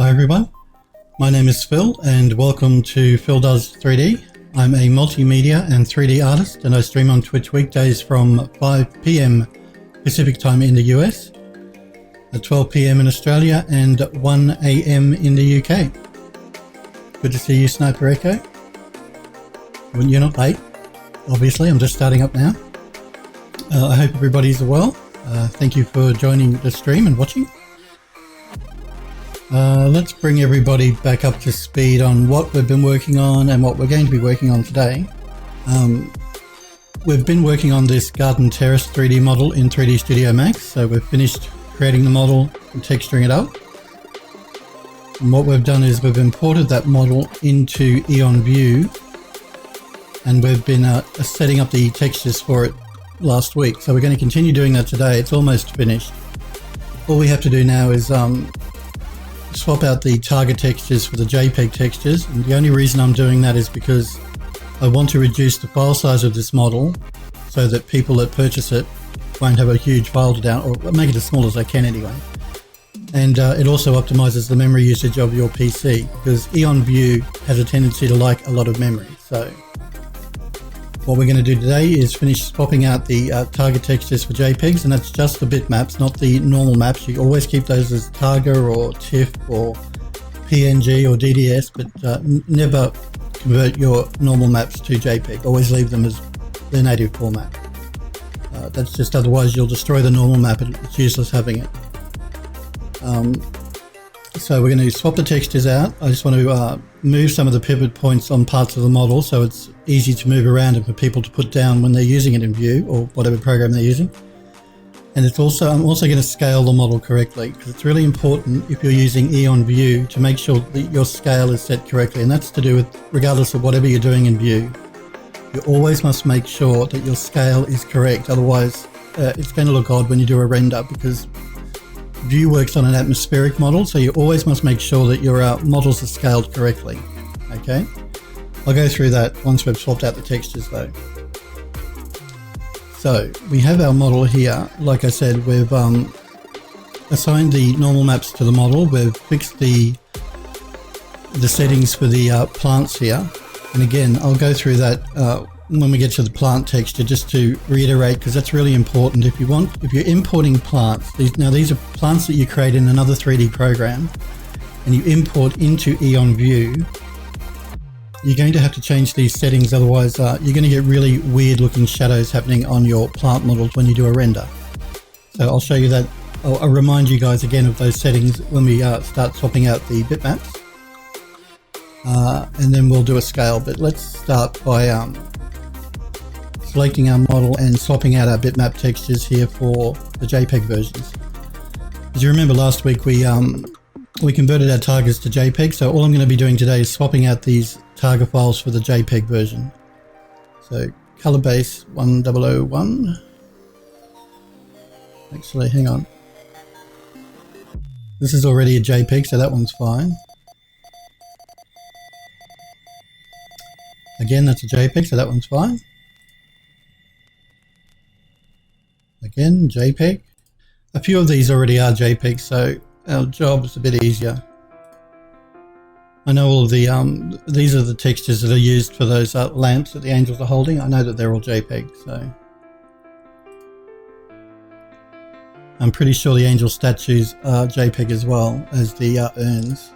Hi everyone, my name is Phil and welcome to Phil Does 3D. I'm a multimedia and 3D artist and I stream on Twitch weekdays from 5 PM Pacific time in the US, at 12 PM in Australia and 1 AM in the UK. Good to see you, Sniper Echo. You're not late, obviously, I'm just starting up now. I hope everybody's well. Thank you for joining the stream and watching. Let's bring everybody back up to speed on what we've been working on and what we're going to be working on today. We've been working on this Garden Terrace 3D model in 3D Studio Max, so we've finished creating the model and texturing it up. And what we've done is we've imported that model into Eon View and we've been setting up the textures for it last week. So we're going to continue doing that today. It's almost finished. All we have to do now is swap out the target textures for the JPEG textures, and the only reason I'm doing that is because I want to reduce the file size of this model so that people that purchase it won't have a huge file to download, or make it as small as I can anyway. And it also optimizes the memory usage of your PC because Eon View has a tendency to like a lot of memory. So what we're going to do today is finish swapping out the target textures for JPEGs, and that's just the bitmaps, not the normal maps. You always keep those as Targa or TIFF or PNG or DDS, but never convert your normal maps to JPEG. Always leave them as their native format. That's just, otherwise you'll destroy the normal map and it's useless having it. So we're going to swap the textures out. I just want to move some of the pivot points on parts of the model so it's easy to move around and for people to put down when they're using it in View or whatever program they're using. And it's also, I'm also going to scale the model correctly because it's really important if you're using Eon View to make sure that your scale is set correctly, and that's to do with regardless of whatever you're doing in View. You always must make sure that your scale is correct, otherwise it's going to look odd when you do a render because View works on an atmospheric model, so you always must make sure that your models are scaled correctly. Okay, I'll go through that once we've swapped out the textures though. So we have our model here. Like I said, we've assigned the normal maps to the model. We've fixed the settings for the plants here, and again I'll go through that when we get to the plant texture, just to reiterate, because that's really important. If you're importing plants, these are plants that you create in another 3D program and you import into Eon View, you're going to have to change these settings, otherwise you're going to get really weird looking shadows happening on your plant models when you do a render. So I'll show you that. I'll remind you guys again of those settings when we start swapping out the bitmaps, and then we'll do a scale. But let's start by selecting our model and swapping out our bitmap textures here for the JPEG versions. As you remember, last week we converted our targets to JPEG, so all I'm going to be doing today is swapping out these target files for the JPEG version. So color base 1001. Actually, hang on. This is already a JPEG, so that one's fine. Again, that's a JPEG, so that one's fine. Again, JPEG. A few of these already are JPEG, so our job is a bit easier. I know all of the, these are the textures that are used for those lamps that the angels are holding. I know that they're all JPEG, so. I'm pretty sure the angel statues are JPEG as well as the urns.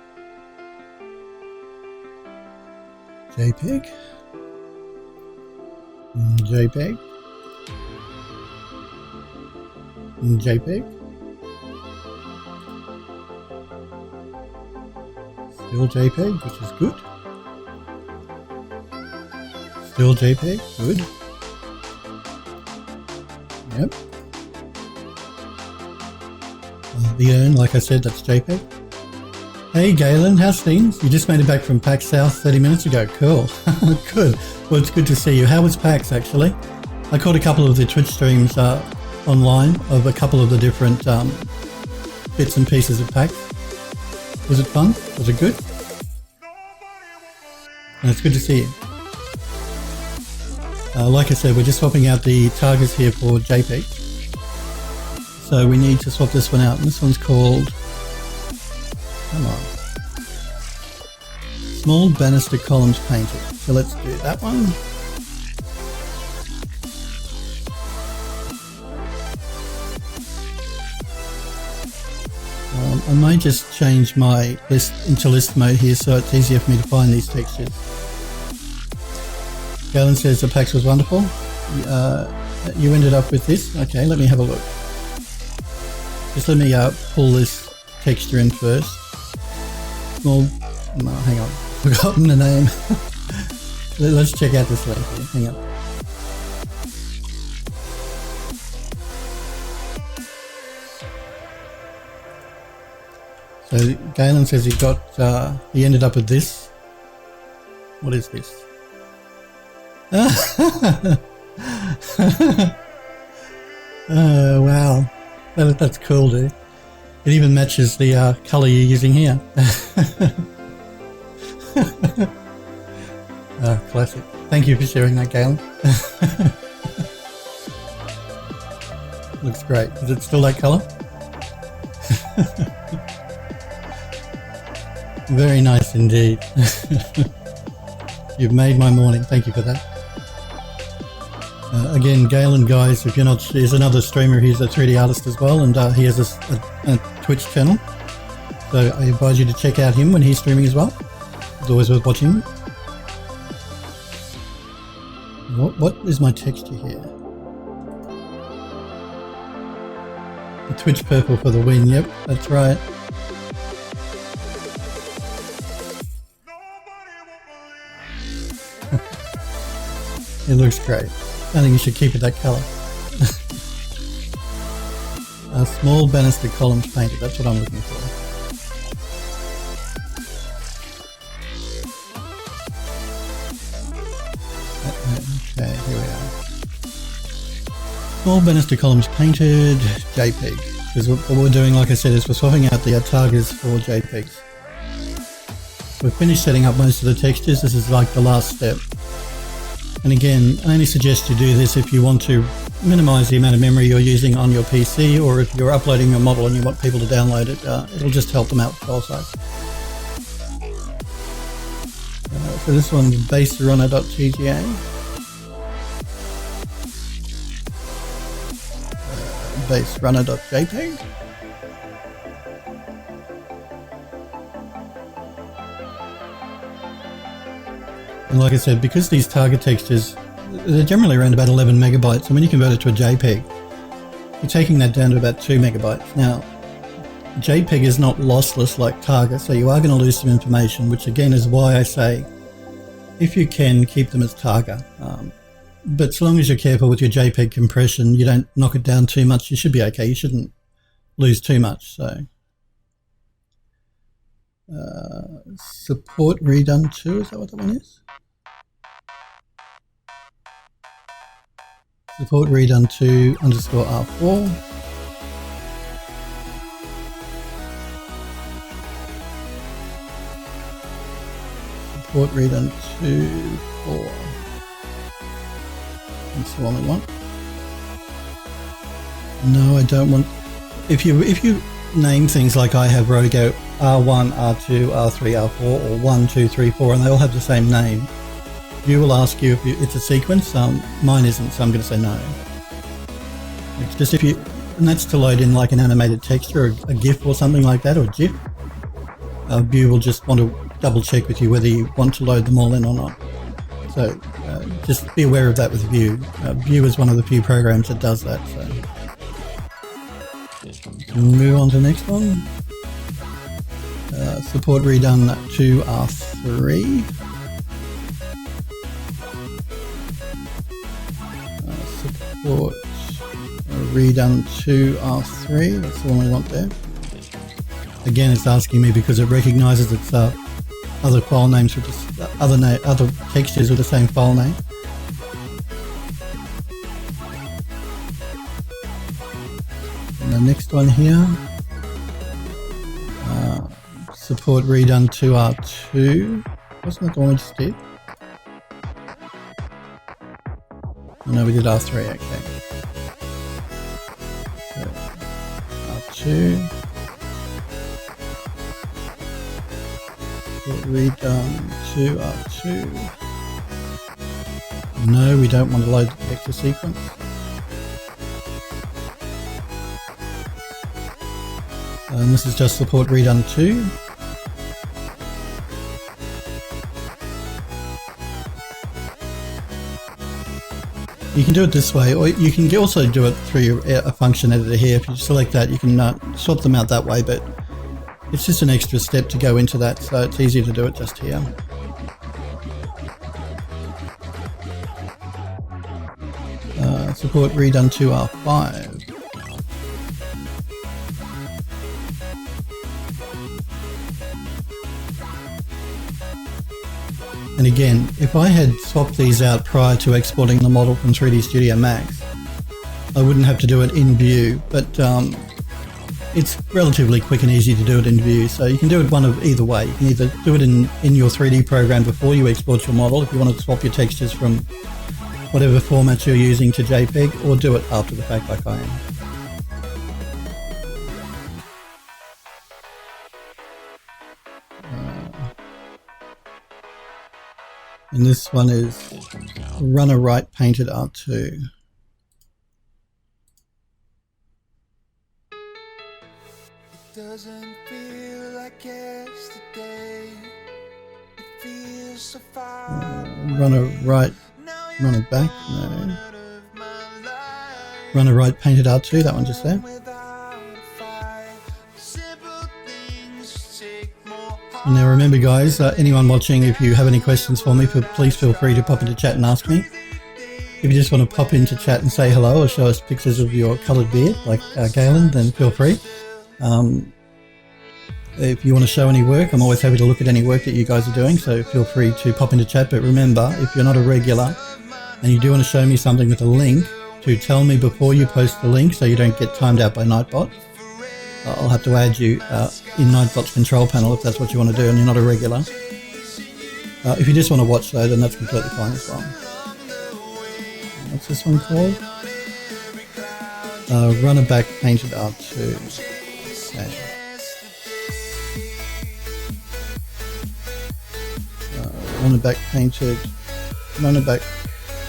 JPEG. JPEG. JPEG. Still JPEG, which is good. Still JPEG, good. Yep. The urn, like I said, that's JPEG. Hey Galen, how's things? You just made it back from PAX South 30 minutes ago. Cool. Good. Well, it's good to see you. How was PAX actually? I caught a couple of the Twitch streams online of a couple of the different bits and pieces of PAX. Was it fun? Was it good? And it's good to see you. Like I said, we're just swapping out the targets here for JPEG. So we need to swap this one out. And this one's called, come on, small banister columns painted. So let's do that one. I might just change my list into list mode here so it's easier for me to find these textures. Galen says the PAX was wonderful. You ended up with this. Okay, let me have a look. Just let me pull this texture in first. Small, no, hang on, forgotten the name. Let's check out this link here, hang on. So Galen says he ended up with this. What is this? Oh wow, that's cool, dude. It even matches the colour you're using here. Classic. Thank you for sharing that, Galen. Looks great. Is it still that colour? Very nice indeed. You've made my morning. Thank you for that. Again, Galen, guys, if you're not, he's another streamer. He's a 3D artist as well, and he has a Twitch channel. So I advise you to check out him when he's streaming as well. It's always worth watching. What is my texture here? The Twitch purple for the win. Yep, that's right. It looks great. I think you should keep it that colour. A small banister columns painted, that's what I'm looking for. Okay, here we are. Small banister columns painted, JPEG. Because what we're doing, like I said, is we're swapping out the tagas for JPEGs. We've finished setting up most of the textures. This is like the last step. And again, I only suggest you do this if you want to minimize the amount of memory you're using on your PC, or if you're uploading your model and you want people to download it, it'll just help them out with file size. So this one's baserunner.tga. Baserunner.jpg. And like I said, because these target textures, they're generally around about 11 megabytes, and when you convert it to a JPEG, you're taking that down to about 2 megabytes. Now, JPEG is not lossless like Targa, so you are going to lose some information, which again is why I say, if you can, keep them as Targa. But so long as you're careful with your JPEG compression, you don't knock it down too much, you should be okay. You shouldn't lose too much. So, support redone to, is that what that one is? Support redone to _R4. Support redone to 4. That's the one we want. No, I don't want. If you name things like I have, where I go R1, R2, R3, R4, or 1, 2, 3, 4, and they all have the same name, you will ask you if it's a sequence. Mine isn't, so I'm going to say no. It's just if you, and that's to load in like an animated texture, or a GIF or something like that, or GIF. View will just want to double check with you whether you want to load them all in or not. So just be aware of that with View. View is one of the few programs that does that. So move on to the next one. Support redone to R3. Support redone to R3. That's the one we want there. Again, it's asking me because it recognizes it's other file names with other textures with the same file name. And the next one here, support redone to R2. Wasn't that the one we just did? Oh, no, we did R3. Okay. So, R2. redone to R2. No, we don't want to load the vector sequence. And this is just support redone 2. You can do it this way, or you can also do it through a function editor here. If you select that, you can swap them out that way, but it's just an extra step to go into that, so it's easier to do it just here. Support redone to R5. And again, if I had swapped these out prior to exporting the model from 3D Studio Max, I wouldn't have to do it in view, but it's relatively quick and easy to do it in view, so you can do it one of either way. You can either do it in your 3D program before you export your model, if you want to swap your textures from whatever format you're using to JPEG, or do it after the fact like I am. And this one is runner right painted R2. Doesn't feel like yesterday. It feels so far. Runner right, runner back, no. Runner right painted R2, that one just there. And now remember guys, anyone watching, if you have any questions for me, please feel free to pop into chat and ask me. If you just want to pop into chat and say hello or show us pictures of your coloured beard, like Galen, then feel free. If you want to show any work, I'm always happy to look at any work that you guys are doing, so feel free to pop into chat. But remember, if you're not a regular and you do want to show me something with a link, to tell me before you post the link so you don't get timed out by Nightbot. I'll have to add you in Nightbot's control panel if that's what you want to do and you're not a regular. If you just want to watch though, then that's completely fine as well. What's this one called? Runner back painted R2. Okay. Runner back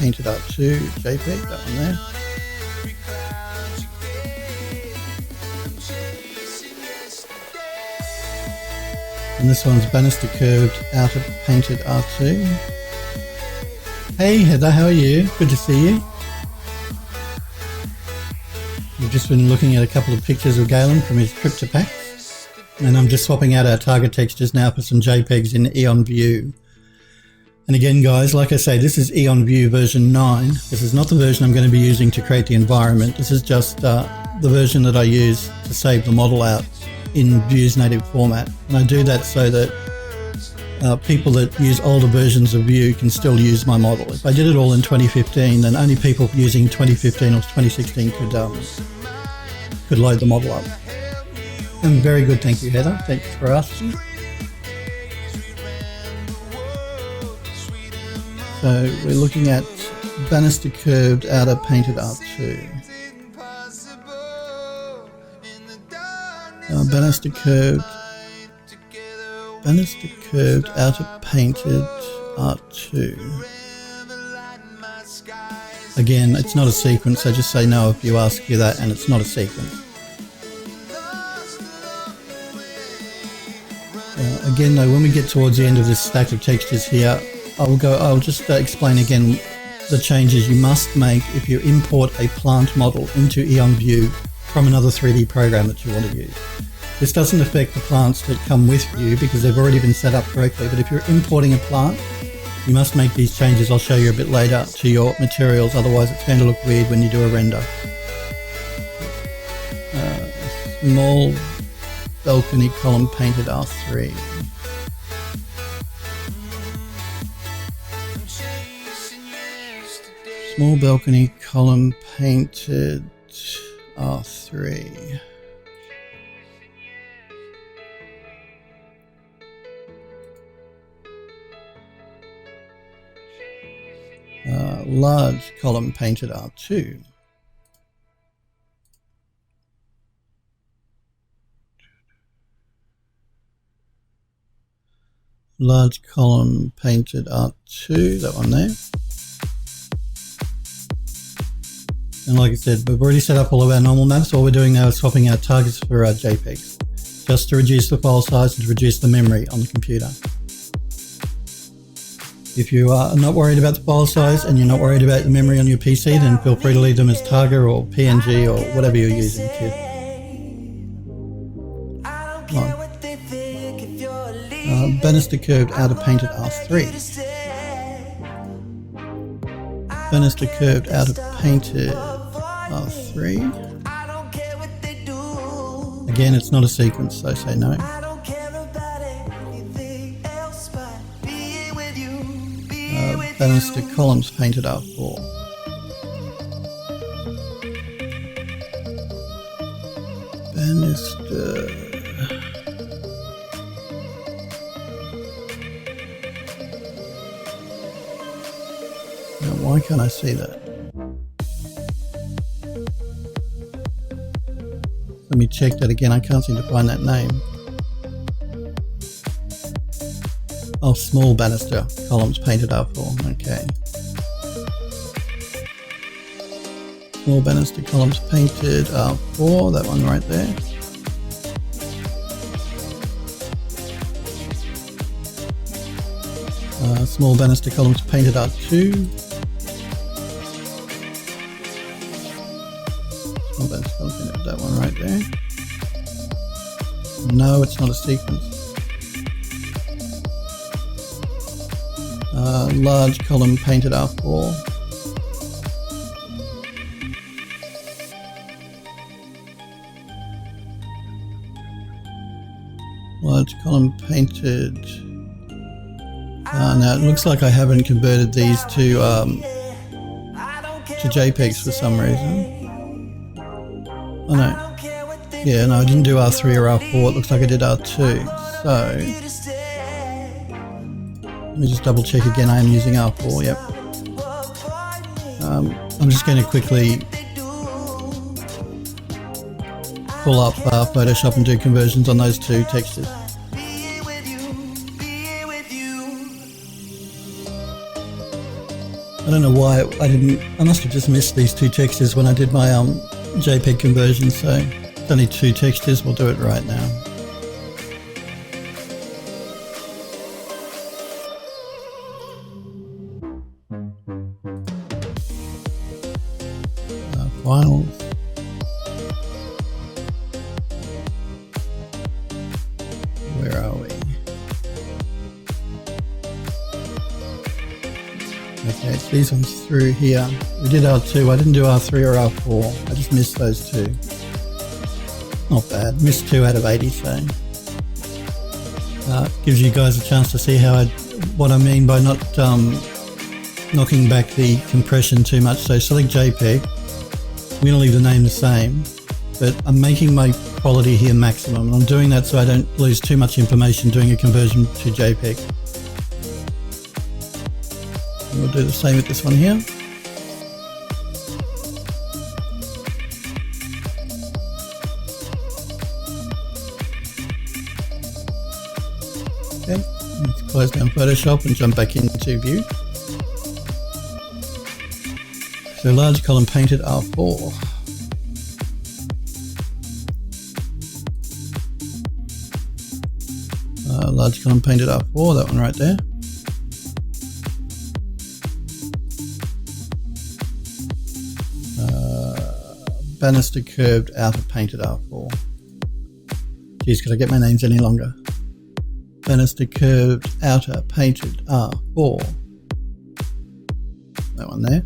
painted R2 JPEG, that one there. And this one's banister curved outer painted R2. Hey Heather, how are you? Good to see you. We've just been looking at a couple of pictures of Galen from his trip to PAX. And I'm just swapping out our target textures now for some JPEGs in Eon View. And again guys, like I say, this is Eon View version 9. This is not the version I'm going to be using to create the environment. This is just the version that I use to save the model out in Vue's native format. And I do that so that people that use older versions of Vue can still use my model. If I did it all in 2015, then only people using 2015 or 2016 could load the model up. And very good, thank you Heather, thanks for asking. So we're looking at banister curved outer painted R2. Banister curved outer painted R2. Again, it's not a sequence, so just say no if you ask you that, and it's not a sequence. Again though, when we get towards the end of this stack of textures here, I'll just explain again the changes you must make if you import a plant model into Eon View from another 3D program that you want to use. This doesn't affect the plants that come with Vue because they've already been set up correctly, but if you're importing a plant, you must make these changes. I'll show you a bit later to your materials, otherwise it's going to look weird when you do a render. Small balcony column painted R3. Small balcony column painted R3. Large column painted R2. Large column painted R2, that one there. And like I said, we've already set up all of our normal maps. All we're doing now is swapping out targets for our JPEGs, just to reduce the file size and to reduce the memory on the computer. If you are not worried about the file size and you're not worried about the memory on your PC, then feel free to leave them as Targa or PNG or whatever you're using. Banister curved outer painted R3. Banister curved outer painted R3. Again, it's not a sequence, so say no. Banister columns painted R4. Banister. Now, why can't I see that? Let me check that again. I can't seem to find that name. Oh, small banister columns painted R4. Okay. Small banister columns painted R4. That one right there. Small banister columns painted R2. Small banister columns painted, that one right there. No, it's not a sequence. Large column painted R4. Large column painted. Now it looks like I haven't converted these to JPEGs for some reason. Oh no. Yeah, no, I didn't do R3 or R4. It looks like I did R2. So let me just double check again. I am using R4, yep. I'm just going to quickly pull up Photoshop and do conversions on those two textures. I don't know why I must have just missed these two textures when I did my JPEG conversion, so it's only two textures. We'll do it right now. Finals. Where are we? Okay, it's these ones through here. We did R2. I didn't do R3 or R4. I just missed those two. Not bad. Missed 2 out of 80, so gives you guys a chance to see what I mean by not knocking back the compression too much. So select JPEG. I'm going to leave the name the same, but I'm making my quality here maximum. And I'm doing that so I don't lose too much information doing a conversion to JPEG. And we'll do the same with this one here. Okay, let's close down Photoshop and jump back into view. So large column painted R4. Large column painted R4, that one right there. Banister curved outer painted R4. Geez, could I get my names any longer? Banister curved outer painted R4. That one there.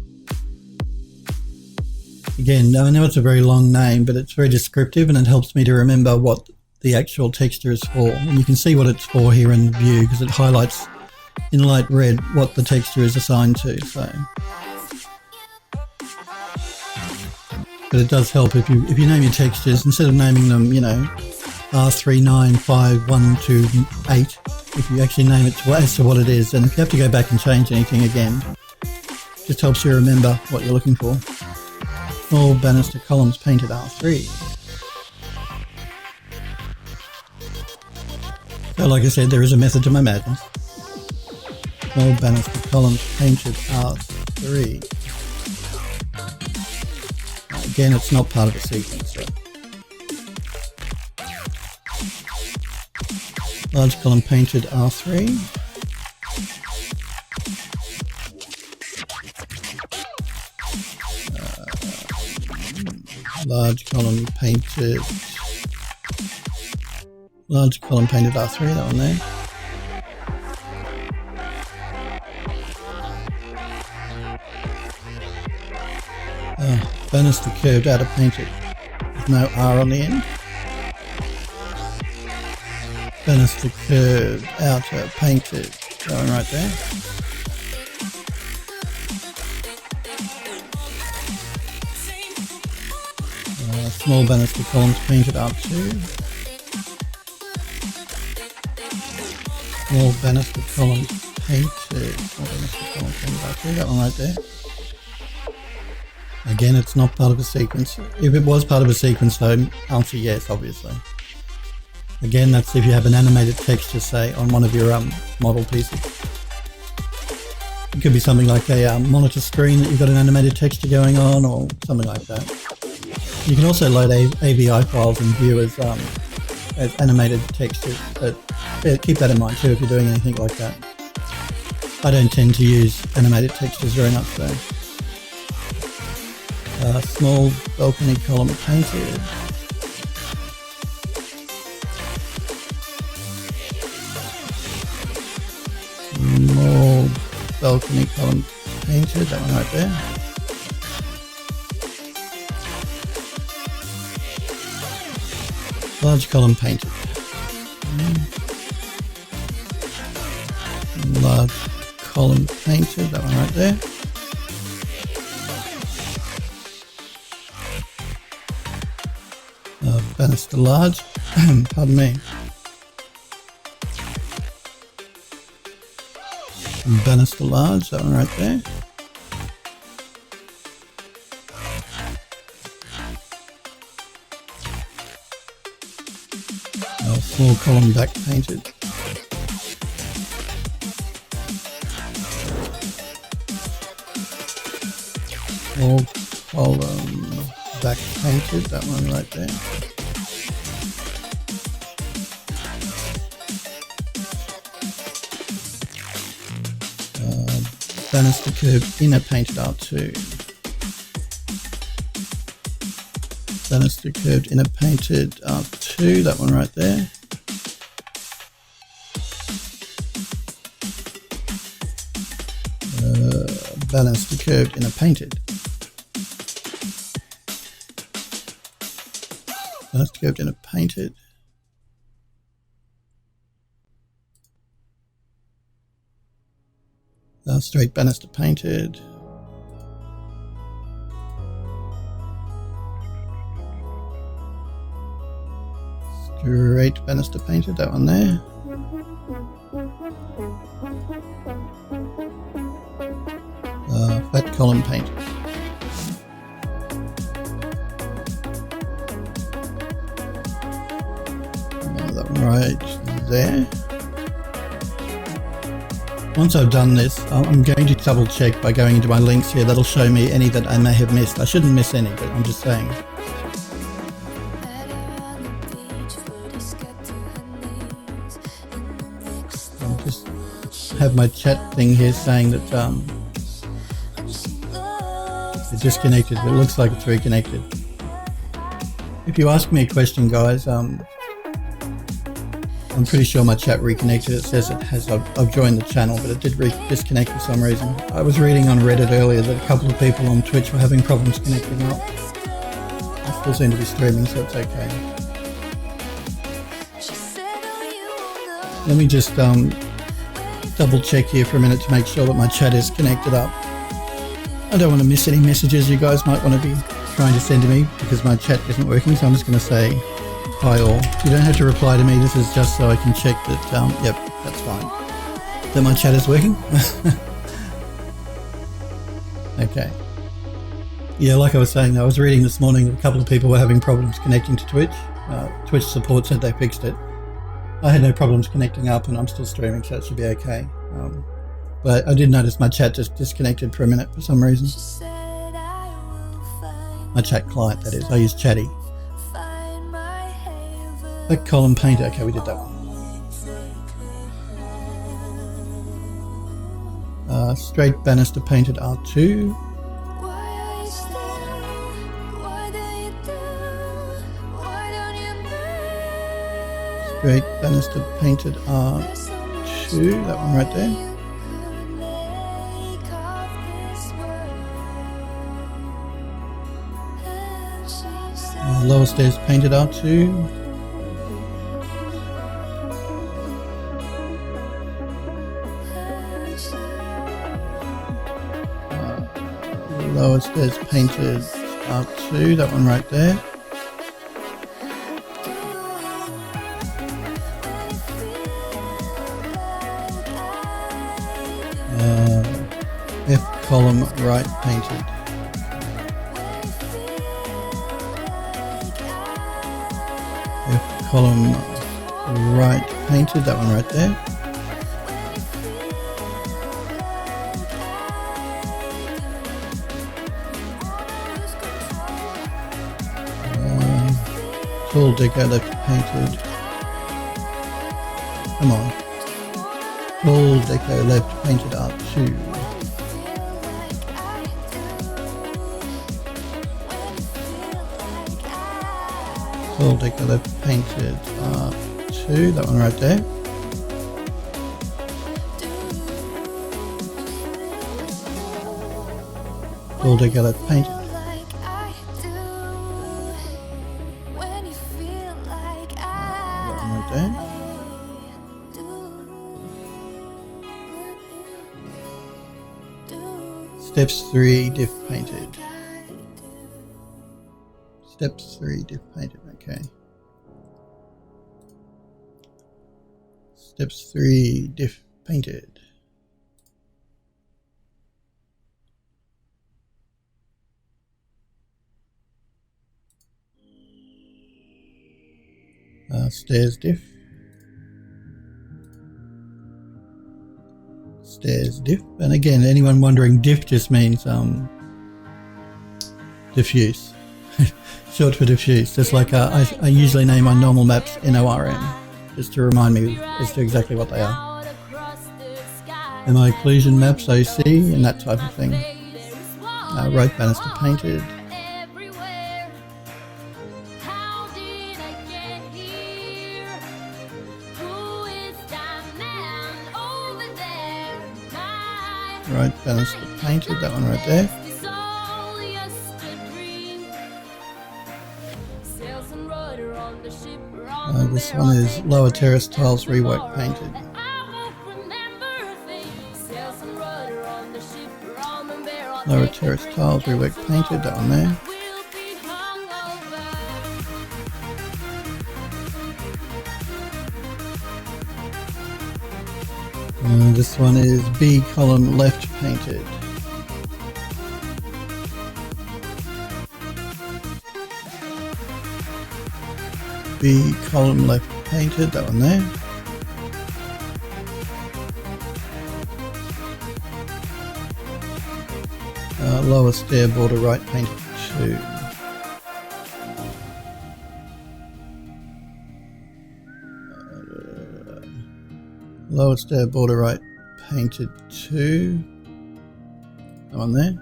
Again, I know it's a very long name, but it's very descriptive and it helps me to remember what the actual texture is for. And you can see what it's for here in view because it highlights in light red what the texture is assigned to. So, but it does help if you name your textures instead of naming them, you know, R39512 if you actually name it as to what it is. And if you have to go back and change anything again, it just helps you remember what you're looking for. Small banister columns painted R3. So like I said, there is a method to my madness. Small banister columns painted R3. Again, it's not part of the sequence. So. Large column painted R3. Large column painted R3, that one there. Banister curved outer painted with no R on the end. Banister curved outer painted, going right there. Small banister columns painted R2. Small banister columns painted. Small banister columns painted R2, that one right there. Again, it's not part of a sequence. If it was part of a sequence though, answer yes, obviously. Again, that's if you have an animated texture, say, on one of your model pieces. It could be something like a monitor screen that you've got an animated texture going on, or something like that. You can also load AVI files and view as animated textures, but keep that in mind too if you're doing anything like that. I don't tend to use animated textures very much though. Small balcony column painted. Small balcony column painted, that one right there. Large column painted. Large column painted, that one right there. Banister large, pardon me. Banister large, that one right there. Small column back painted. Small column back painted, that one right there. Banister curved inner painted R2. Banister curved inner painted R2, that one right there. Banister curved inner painted. Banister curved inner painted. Straight banister painted. Straight banister painted, that one there. Flat column painted. That one right there. Once I've done this, I'm going to double check by going into my links here. That'll show me any that I may have missed. I shouldn't miss any, but I'm just saying. I'll just have my chat thing here saying that it's disconnected, but it looks like it's reconnected. If you ask me a question, guys, I'm pretty sure my chat reconnected. It says it has. I've joined the channel, but it did disconnect for some reason. I was reading on Reddit earlier that a couple of people on Twitch were having problems connecting up. I still seem to be streaming, so it's okay. Let me just double check here for a minute to make sure that my chat is connected up. I don't want to miss any messages you guys might want to be trying to send to me because my chat isn't working, so I'm just going to say hi all. You don't have to reply to me, this is just so I can check that, yep, that's fine. That my chat is working? Okay. Yeah, like I was saying, I was reading this morning that a couple of people were having problems connecting to Twitch. Twitch support said they fixed it. I had no problems connecting up and I'm still streaming, so it should be okay. But I did notice my chat just disconnected for a minute for some reason. My chat client, that is. I use Chatty. Back column painter. Okay, we did that one. Straight banister painted R2. Straight banister painted R2. That one right there. Lower stairs painted R2. Lower stairs painted R2, that one right there. F column right painted. Column right painted, that one right there. Tall deco left painted. Come on. Tall deco left painted R2. Tall deco left painted R2, that one right there. Tall deco left painted. That one right there. Steps 3 diff painted. Steps 3 diff painted, okay. Steps 3 diff painted. Stairs diff. Stairs diff. And again, anyone wondering, diff just means diffuse. Short for diffuse. Just like I usually name my normal maps NORM, just to remind me as to exactly what they are. And my occlusion maps OC and that type of thing. Right banister painted. Right banister painted, that one right there. This one is lower terrace tiles rework painted. Lower terrace tiles rework painted, that one there. This one is B column left painted. B column left painted, that one there. Lower stair border right painted 2. Lower stair border right painted 2. That one there.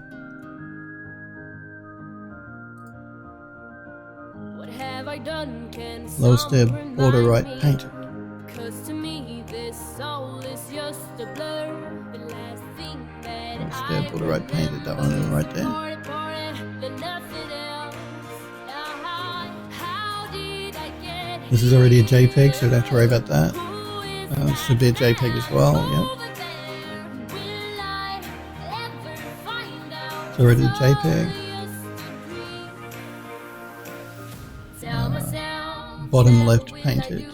Lower stair border right painted. Lower stair border right painted, that one right there. This is already a JPEG, so we don't have to worry about that. This should be a JPEG as well, yep. It's already a JPEG. Bottom left painted.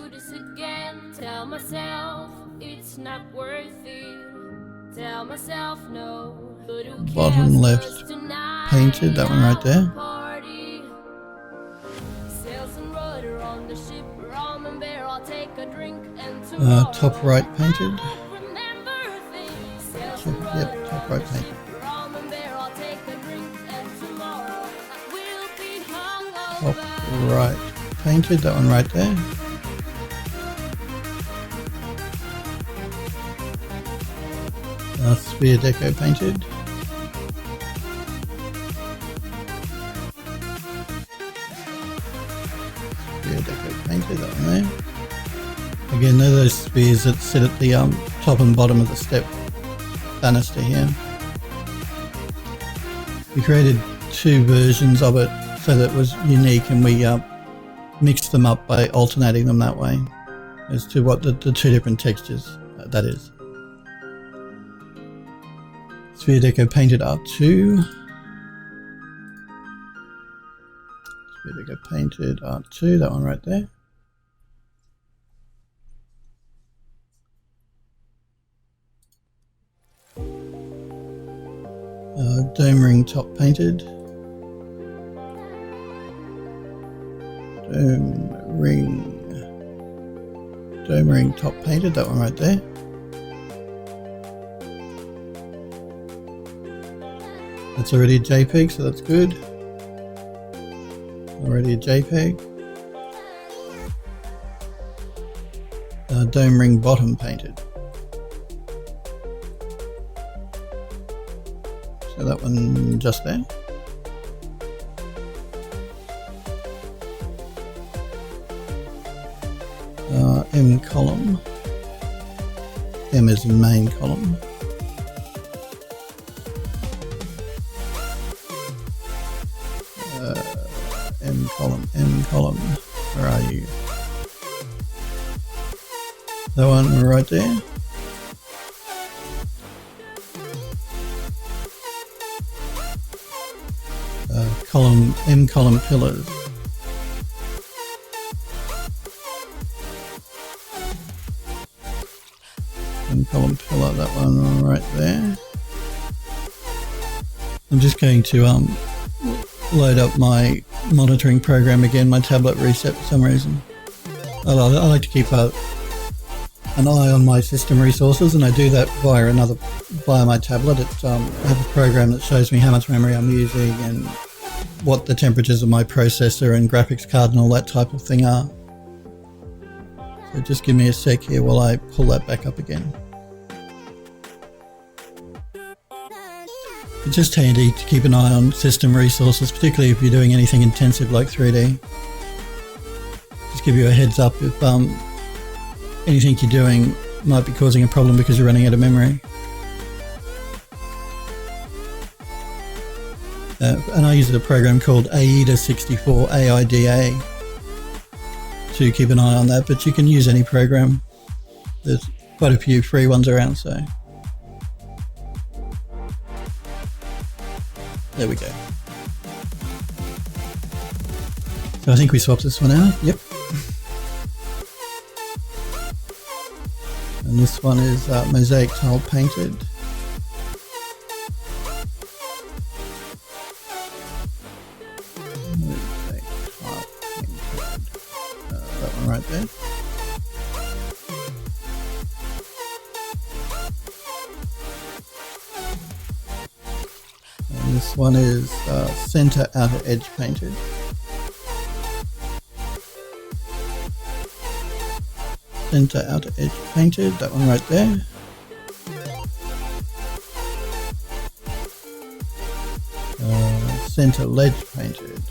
Bottom left painted, that one right there. Top right painted. upright painted. Upright painted, that one right there. Sphere deco painted. Sphere deco painted, that one there. Again, they're those spheres that sit at the top and bottom of the step banister here. We created 2 versions of it so that it was unique, and we mixed them up by alternating them that way as to what the 2 different textures that is. Sphere deco painted R2. Sphere deco painted R2, that one right there. Dome ring top painted. Dome ring top painted, that one right there. That's already a JPEG, so that's good. Already a JPEG. Dome ring bottom painted. So that one just there. M column. M is in main column. M column. Where are you? That one right there. M column pillars. M column pillar, that one right there. I'm just going to load up my monitoring program again, my tablet reset for some reason. I like to keep an eye on my system resources, and I do that via my tablet. I have a program that shows me how much memory I'm using and what the temperatures of my processor and graphics card and all that type of thing are. So just give me a sec here while I pull that back up again. It's just handy to keep an eye on system resources, particularly if you're doing anything intensive like 3D. Just give you a heads up if anything you're doing might be causing a problem because you're running out of memory. And I use a program called AIDA64, AIDA, to keep an eye on that, but you can use any program. There's quite a few free ones around, so. There we go. So I think we swapped this one out. Yep. And this one is mosaic tile painted. Mosaic tile painted. That one right there. This one is center outer edge painted. Center outer edge painted, that one right there. Center ledge painted.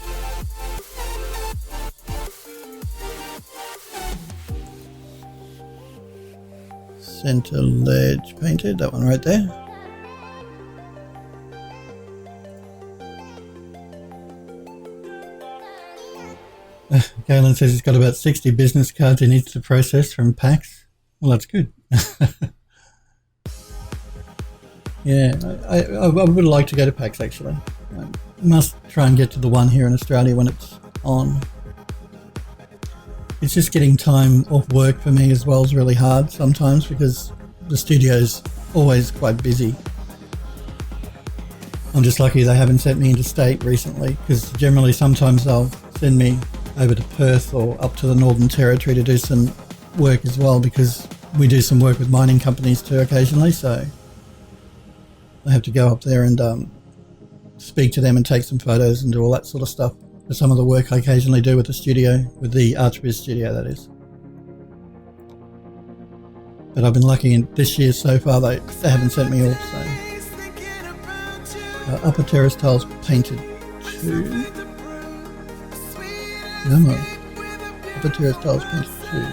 Center ledge painted, that one right there. Galen says he's got about 60 business cards he needs to process from packs. Well, that's good. Yeah, I would like to go to PAX actually. I must try and get to the one here in Australia when it's on. It's just getting time off work for me as well is really hard sometimes because the studio's always quite busy. I'm just lucky they haven't sent me interstate recently because generally sometimes they'll send me over to Perth or up to the Northern Territory to do some work as well because we do some work with mining companies too occasionally, so I have to go up there and speak to them and take some photos and do all that sort of stuff. For some of the work I occasionally do with the studio, with the Archviz studio, that is. But I've been lucky in this year so far, they haven't sent me all, so. Upper terrace tiles painted 2. No. Upper terrace tiles painted 2.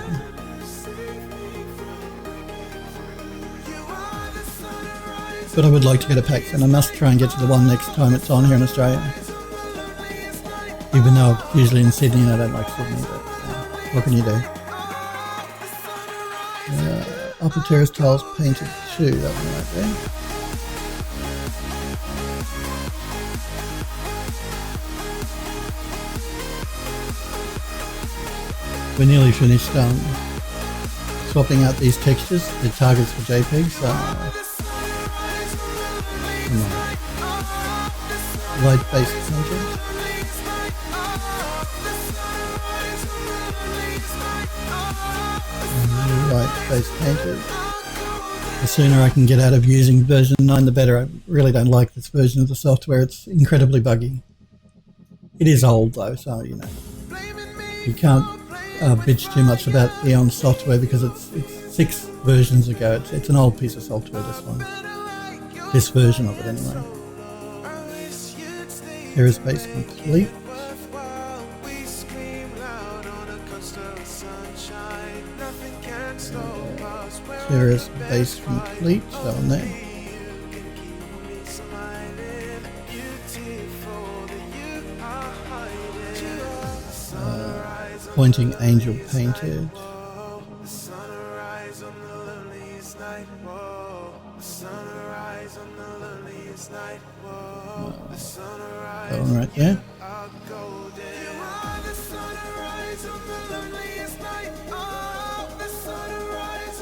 But I would like to get a pack, and I must try and get to the one next time it's on here in Australia. Even though I'm usually in Sydney and I don't like Sydney, but what can you do? Upper terrace tiles painted 2, that one right there. We're nearly finished swapping out these textures, the targets for JPEGs. Light based painted. Light based painted. The sooner I can get out of using version 9 the better. I really don't like this version of the software, it's incredibly buggy. It is old though, so you know. You can't bitch too much about Eon software because it's 6 versions ago. It's an old piece of software, this one. This version of it anyway. Terrace base complete. Terrace base complete, so on there. Pointing angel painted. That one right there.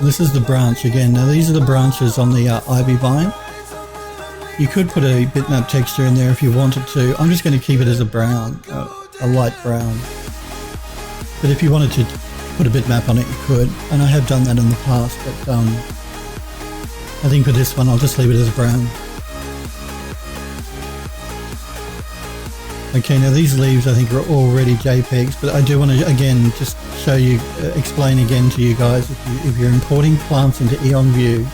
This is the branch again. Now these are the branches on the ivy vine. You could put a bitmap texture in there if you wanted to. I'm just going to keep it as a brown, a light brown. But if you wanted to put a bitmap on it, you could. And I have done that in the past, but I think for this one I'll just leave it as a brown. Okay, now these leaves I think are already JPEGs, but I do want to again just show you, explain again to you guys, if you're importing plants into Eon View,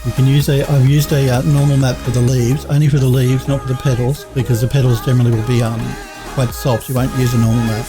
you can use I've used a normal map for the leaves, only for the leaves, not for the petals, because the petals generally will be quite soft. You won't use a normal map.